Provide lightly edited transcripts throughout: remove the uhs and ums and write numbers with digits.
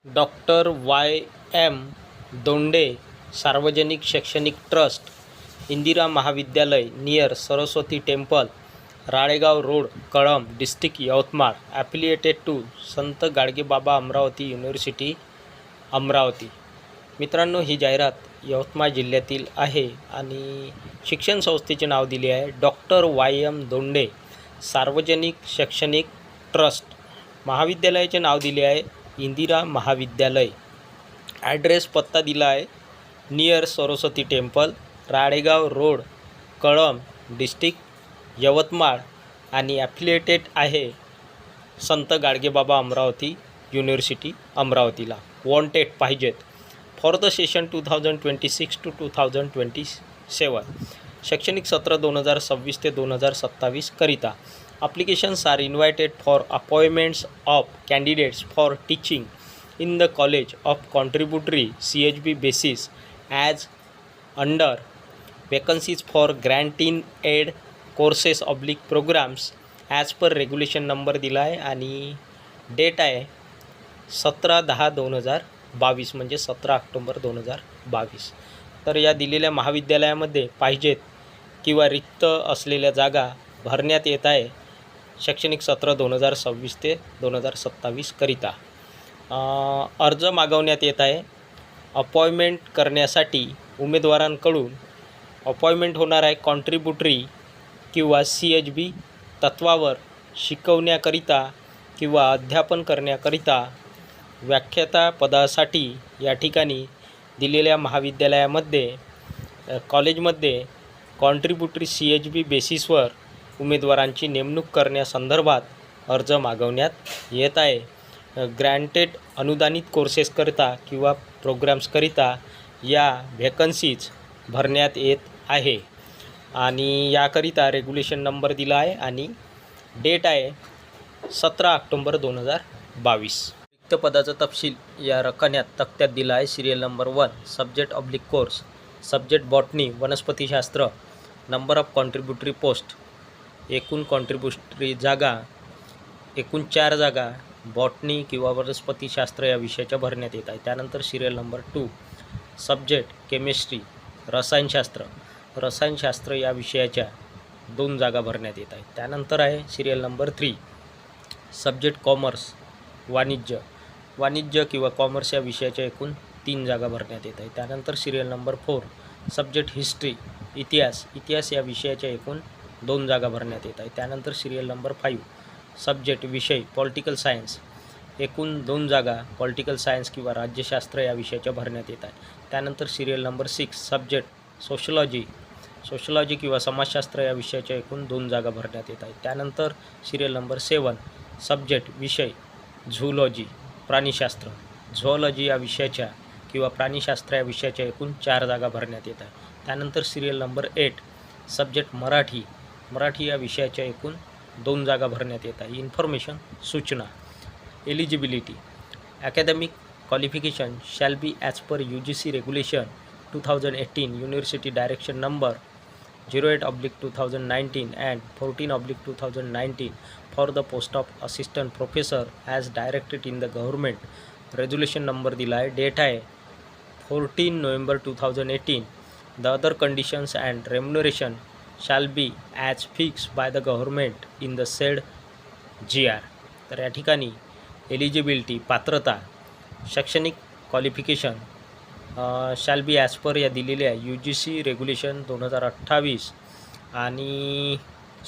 Doctor Y M Donde सार्वजनिक शैक्षणिक trust, Indira महाविद्यालय near Saraswati temple, Ralegaon road, Kalamb, district Yavatmal, affiliated to Sant Gadgebaba Amravati university, Amravati. मित्रांनो, ही जाहिरात यवतमाळ जिल्ह्यातील आहे आणि शिक्षण संस्थेचे नाव दिले आहे डॉक्टर वाय एम दोंडे सार्वजनिक शैक्षणिक ट्रस्ट. महाविद्यालयाचे नाव दिले आहे इंदिरा महाविद्यालय. ॲड्रेस पत्ता दिला आहे near Saraswati temple, Ralegaon road, Kalamb, district Yavatmal आणि ॲफिलिएटेड आहे संत गाडगेबाबा अमरावती युनिव्हर्सिटी, अमरावतीला. वॉन्टेड पाहिजेत फॉर द सेशन 2026 to 2027, शैक्षणिक सत्र 2026 ते 2027 करिता. Applications are invited for appointments of candidates for teaching in the college of contributory CHB basis as under vacancies for granting aid courses / programs as per regulation number दिला आहे आणि date आहे 17/10/2022 म्हणजे 17 October 2022. तर या दिलेल्या महाविद्यालयामध्ये पाहिजेत किंवा रिक्त असलेल्या जागा भरण्यात येत आहे शैक्षणिक सत्र 2026 ते 2027 करिता. अर्ज मागवण्यात येत आहे. अपॉइंटमेंट करण्यासाठी उमेदवारांकडून अपॉइंटमेंट होणार आहे कॉन्ट्रिब्युटरी किंवा CHB तत्वावर शिकवण्याकरिता किंवा अध्यापन करण्याकरिता. व्याख्याता पदासाठी या ठिकाणी दिलेल्या महाविद्यालयामध्ये कॉलेजमध्ये कॉन्ट्रिब्युटरी CHB बेसिसवर उमेदवारांची नेमणूक करण्यासंदर्भात अर्ज मागवण्यात येत आहे. ग्रँटेड अनुदानित कोर्सेसकरिता किंवा प्रोग्राम्सकरिता या व्हॅकन्सीज भरण्यात येत आहे आणि याकरिता रेग्युलेशन नंबर दिला आहे आणि डेट आहे 17 ऑक्टोबर 2022. रिक्त पदाचा तपशील या रकान्यात तक्त्यात दिला आहे. Serial number 1, subject / course, subject botany वनस्पतीशास्त्र. नंबर ऑफ कॉन्ट्रिब्युटरी पोस्ट, एकूण कॉन्ट्रिब्युटरी जागा, एकूण 4 जागा बॉटनी किंवा वनस्पतीशास्त्र या विषयाच्या भरण्यात येत आहे. त्यानंतर सिरियल नंबर 2, सब्जेक्ट केमिस्ट्री रसायनशास्त्र, रसायनशास्त्र या विषयाच्या 2 जागा भरण्यात येत आहेत. त्यानंतर आहे सिरियल नंबर 3, सब्जेक्ट कॉमर्स वाणिज्य, वाणिज्य किंवा कॉमर्स या विषयाच्या एकूण 3 जागा भरण्यात येत आहेत. त्यानंतर सिरियल नंबर 4, सब्जेक्ट हिस्ट्री इतिहास, इतिहास या विषयाच्या एकूण 2 जागा भरण्यात येत आहेत. त्यानंतर सिरियल नंबर 5, सब्जेक्ट विषय पॉलिटिकल सायन्स, एकूण 2 जागा पॉलिटिकल सायन्स किंवा राज्यशास्त्र या विषयाच्या भरण्यात येत आहेत. त्यानंतर serial number 6, subject sociology, sociology किंवा समाजशास्त्र या विषयाच्या एकूण 2 जागा भरण्यात येत आहेत. त्यानंतर सिरियल नंबर 7, सब्जेक्ट विषय झूलॉजी प्राणीशास्त्र, झूलॉजी या विषयाच्या किंवा प्राणीशास्त्र या विषयाच्या एकूण 4 जागा भरण्यात येत आहेत. त्यानंतर serial number 8, subject Marathi, Marathi या विषयाच्या एकूण 2 जागा भरण्यात येत आहे. इन्फॉर्मेशन सूचना. Eligibility, academic qualification shall be as per UGC regulation 2018 university direction number 08/2019 and 14/2019 for the post of assistant professor as directed in the government. Resolution number दिला आहे. डेट आहे 14 November 2018. The other conditions and remuneration shall be as fixed by the government in the said GR. तर या ठिकाणी eligibility पात्रता, शैक्षणिक qualification shall be as per या दिलेल्या UGC रेग्युलेशन 2028 आणि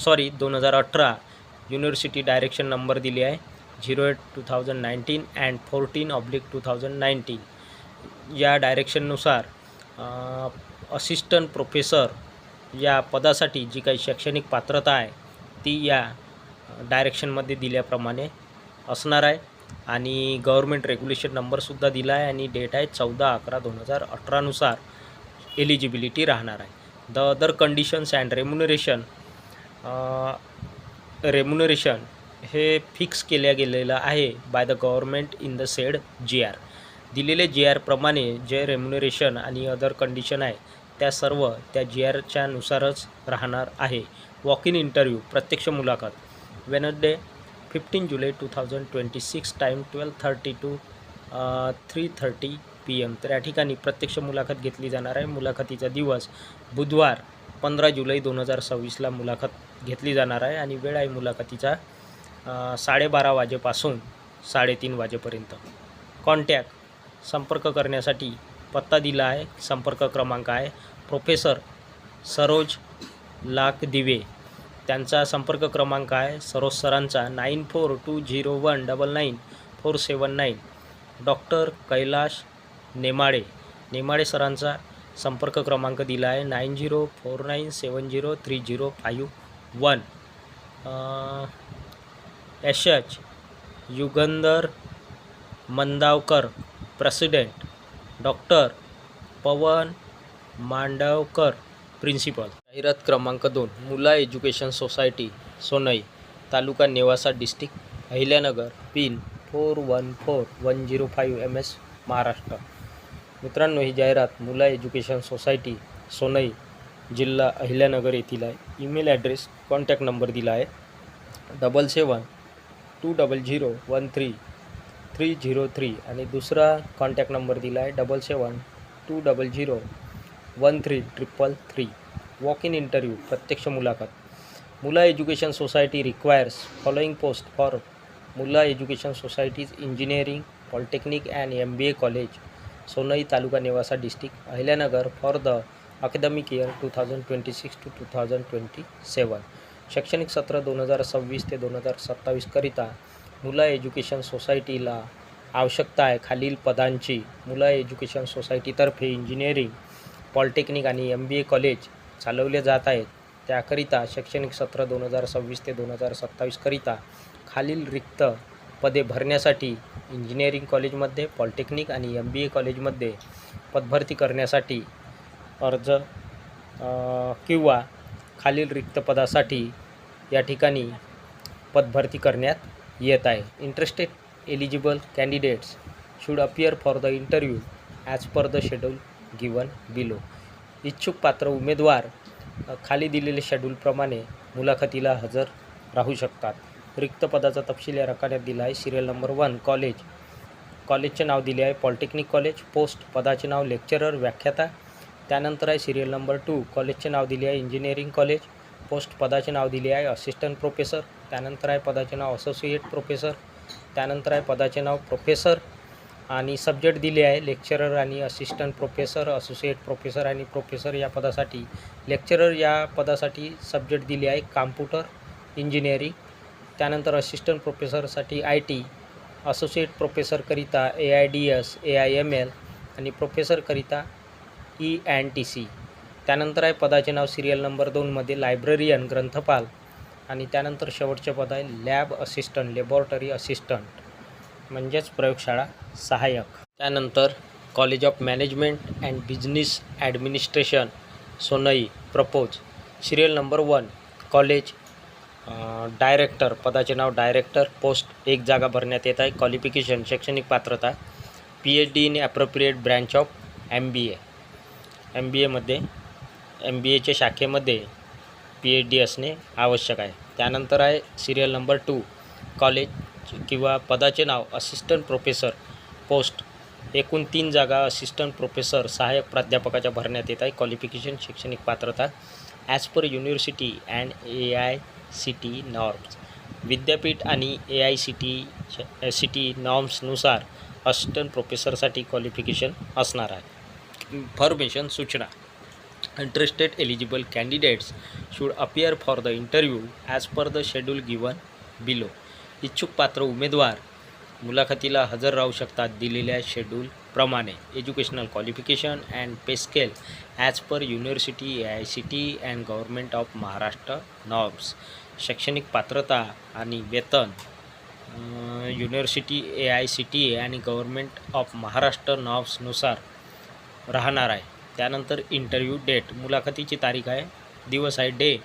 2018 युनिव्हर्सिटी डायरेक्शन नंबर दिली आहे 08/2019 अँड 14/2019. या डायरेक्शननुसार असिस्टंट प्रोफेसर या पदासाठी जी काही शैक्षणिक पात्रता आहे ती या डायरेक्शनमध्ये दिल्याप्रमाणे असणार आहे आणि गव्हर्मेंट रेग्युलेशन नंबरसुद्धा दिला आहे आणि डेट आहे 14/11/2018 नुसार एलिजिबिलिटी राहणार आहे. The other conditions and remuneration हे फिक्स केल्या गेलेलं आहे by the government in the sed GR. दिलेले GR प्रमाणे जे रेम्युनरेशन आणि अदर कंडिशन आहे त्या सर्व त्या GRच्या नुसारच राहणार आहे. वॉक इन इंटरव्ह्यू प्रत्यक्ष मुलाखत Wednesday 15 July 2026 time 12:30 to 3:30 PM. तर या ठिकाणी प्रत्यक्ष मुलाखत घेतली जाणार आहे. मुलाखतीचा दिवस बुधवार 15 जुलै 2026ला मुलाखत घेतली जाणार आहे आणि वेळ आहे मुलाखतीचा 12:30 वाजेपासून 3:30 वाजेपर्यंत. कॉन्टॅक्ट संपर्क करण्यासाठी पत्ता दिला आहे. संपर्क क्रमांक आहे प्रोफेसर सरोज लाखदिवे. त्यांचा संपर्क क्रमांक आहे सरोज सरांचा 9420199479. डॉक्टर कैलाश नेमाडे सरांचा संपर्क क्रमांक दिला आहे 9049703051. SH Yugandhar Mandavkar president. Doctor Pawan Mandavkar principal. जाहिरात क्रमांक 2 Mula education society Sonai, taluka Nevasa, district Ahilyanagar, pin 414105 MS, Maharashtra. मित्रांनो, ही जाहिरात मुला एज्युकेशन सोसायटी सोनई, जिल्हा अहिल्यानगर येथील आहे. ईमेल ॲड्रेस, कॉन्टॅक्ट नंबर दिला आहे 7720013303 आणि दुसरा कॉन्टॅक्ट नंबर दिला आहे 7720013333. वॉक इन इंटरव्ह्यू, प्रत्यक्ष मुलाखत. Mula education society requires following post for Mula education society's engineering, polytechnic and MBA college, Sonai, taluka Nevasa, district Ahilyanagar for the academic year 2026 to 2027. शैक्षणिक सत्र 2026 ते 2027 करिता मुला एज्युकेशन सोसायटीला आवश्यकता आहे खालील पदांची. मुला एज्युकेशन सोसायटीतर्फे इंजिनिअरिंग, पॉलिटेक्निक आणि MBA कॉलेज चालवले जात आहेत. त्याकरिता शैक्षणिक सत्र 2026 ते 2027 करिता खालील रिक्त पदे भरण्यासाठी इंजिनिअरिंग कॉलेजमध्ये, पॉलिटेक्निक आणि MBA कॉलेजमध्ये पदभरती करण्यासाठी अर्ज किंवा खालील रिक्त पदासाठी या ठिकाणी पदभरती करण्यात येत आहे. Interested eligible candidates should appear for the interview as per the schedule given below. इच्छुक पात्र उमेदवार खाली दिलेल्या शेड्यूलप्रमाणे मुलाखतीला हजर राहू शकतात. रिक्त पदाचा तपशील या रकान्यात दिला आहे. सिरियल नंबर 1 कॉलेजचे नाव दिले आहे पॉलिटेक्निक कॉलेज. पोस्ट पदाचे नाव लेक्चरर, व्याख्याता. त्यानंतर आहे सिरियल नंबर 2 कॉलेजचे नाव दिले आहे इंजिनिअरिंग कॉलेज. पोस्ट पदाचे नाव दिले आहे असिस्टंट प्रोफेसर. त्यानंतर आहे पदाचे नाव असोसिएट प्रोफेसर. त्यानंतर आहे पदाचे नाव प्रोफेसर आणि सब्जेक्ट दिले आहे लेक्चरर आणि असिस्टंट प्रोफेसर, असोसिएट प्रोफेसर आणि प्रोफेसर या पदासाठी. लेक्चरर या पदासाठी सब्जेक्ट दिले आहे कॉम्प्युटर इंजिनिअरिंग. त्यानंतर असिस्टंट प्रोफेसरसाठी IT, असोसिएट प्रोफेसरकरिता AIDS, AIML आणि प्रोफेसरकरिता ENTC. त्यानंतर आहे पदाचे नाव सिरियल नंबर 2मध्ये लायब्ररियन, ग्रंथपाल. आणि त्यानंतर शेवटचे पद आहे लॅब असिस्टंट, लॅबॉरेटरी असिस्टंट म्हणजेच प्रयोगशाळा सहाय्यक. त्यानंतर college of management and business administration Sonai propose. Serial number 1 college director, पदाचे नाव डायरेक्टर. पोस्ट 1 जागा भरण्यात येत आहे. क्वालिफिकेशन शैक्षणिक पात्रता PhD in appropriate branch of MBAमध्ये MBAच्या शाखेमध्ये PhD असणे आवश्यक आहे. त्यानंतर आहे सिरियल नंबर 2 कॉलेज किंवा पदाचे नाव असिस्टंट प्रोफेसर. पोस्ट एकूण 3 जागा असिस्टंट प्रोफेसर सहाय्यक प्राध्यापकाच्या भरण्यात येत आहे. क्वालिफिकेशन शैक्षणिक पात्रता as per university and AICTE norms. विद्यापीठ आणि AICTE नॉर्म्सनुसार असिस्टंट प्रोफेसरसाठी क्वालिफिकेशन असणार आहे. इन्फॉर्मेशन सूचना. Interested eligible candidates should appear for the interview as per the schedule given below. इच्छुक पात्र उमेदवार मुलाखतीला हजर राहू शकतात दिलेल्या शेड्यूलप्रमाणे. Educational qualification and pay scale as per university AICTE and government of Maharashtra norms. शैक्षणिक पात्रता आणि वेतन युनिव्हर्सिटी AICTE आणि गव्हर्मेंट ऑफ महाराष्ट्र नॉर्म्सनुसार राहणार आहे. त्यानंतर इंटरव्ह्यू डेट, मुलाखतीची तारीख आहे, दिवस आहे डे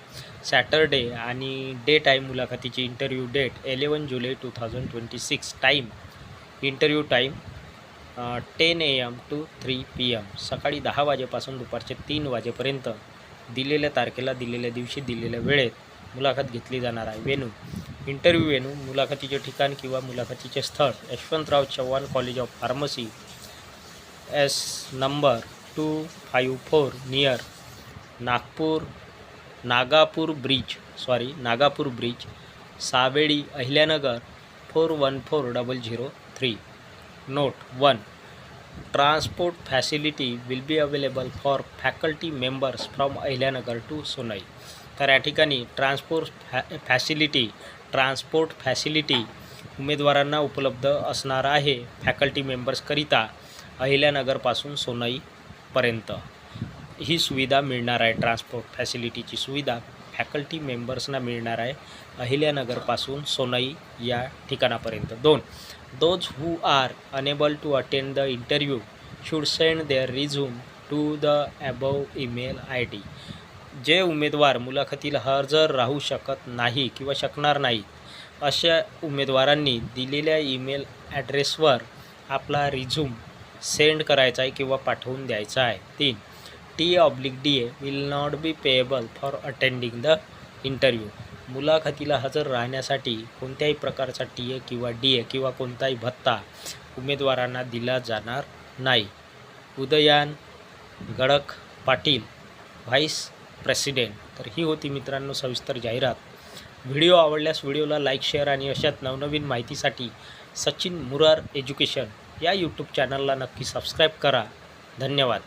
सॅटरडे आणि डेट आहे मुलाखतीची इंटरव्ह्यू डेट 11 जुलै 2026. Time interview time 10 AM to 3 PM, सकाळी 10 वाजेपासून दुपारचे 3 वाजेपर्यंत. दिलेल्या तारखेला, दिलेल्या दिवशी, दिलेल्या वेळेत मुलाखत घेतली जाणार आहे. वेन्यू इंटरव्ह्यू वेन्यू मुलाखतीचे ठिकाण किंवा मुलाखतीचे स्थळ Yashwantrao Chavan college of pharmacy S number 254 near Nagapur bridge Savedi Ahilyanagar 414003. Note 1. Transport facility will be available for faculty members from Ahilyanagar to Sonai. तर या ठिकाणी ट्रान्सपोर्ट फॅसिलिटी उमेदवारांना उपलब्ध असणार आहे फॅकल्टी मेंबर्सकरिता अहिल्यानगरपासून सोनईपर्यंत ही सुविधा मिळणार आहे. ट्रान्सपोर्ट फॅसिलिटीची सुविधा फॅकल्टी मेंबर्सना मिळणार आहे अहिल्यानगरपासून सोनई या ठिकाणापर्यंत. 2. Those who are unable to attend the interview should send their resume to the above email ID. जे उमेदवार मुलाखतीला हजर राहू शकत नाही किंवा शकणार नाहीत अशा उमेदवारांनी दिलेल्या ईमेल ॲड्रेसवर आपला रिझ्यूम सेंड करायचा आहे किंवा पाठवून द्यायचा आहे. 3. T/DA will not be payable for attending the interview. मुलाखतीला हजर राहण्यासाठी कोणत्याही प्रकारचा TA किंवा DA किंवा कोणताही भत्ता उमेदवारांना दिला जाणार नाही. उदयान गडक पाटील, व्हाईस प्रेसिडेंट. तर ही होती मित्रांनो सविस्तर जाहिरात. व्हिडिओ आवडल्यास व्हिडिओला लाईक, शेअर आणि अशाच नवनवीन माहितीसाठी सचिन मुरार एज्युकेशन या यूट्यूब चॅनलला नक्की सबस्क्राईब करा. धन्यवाद.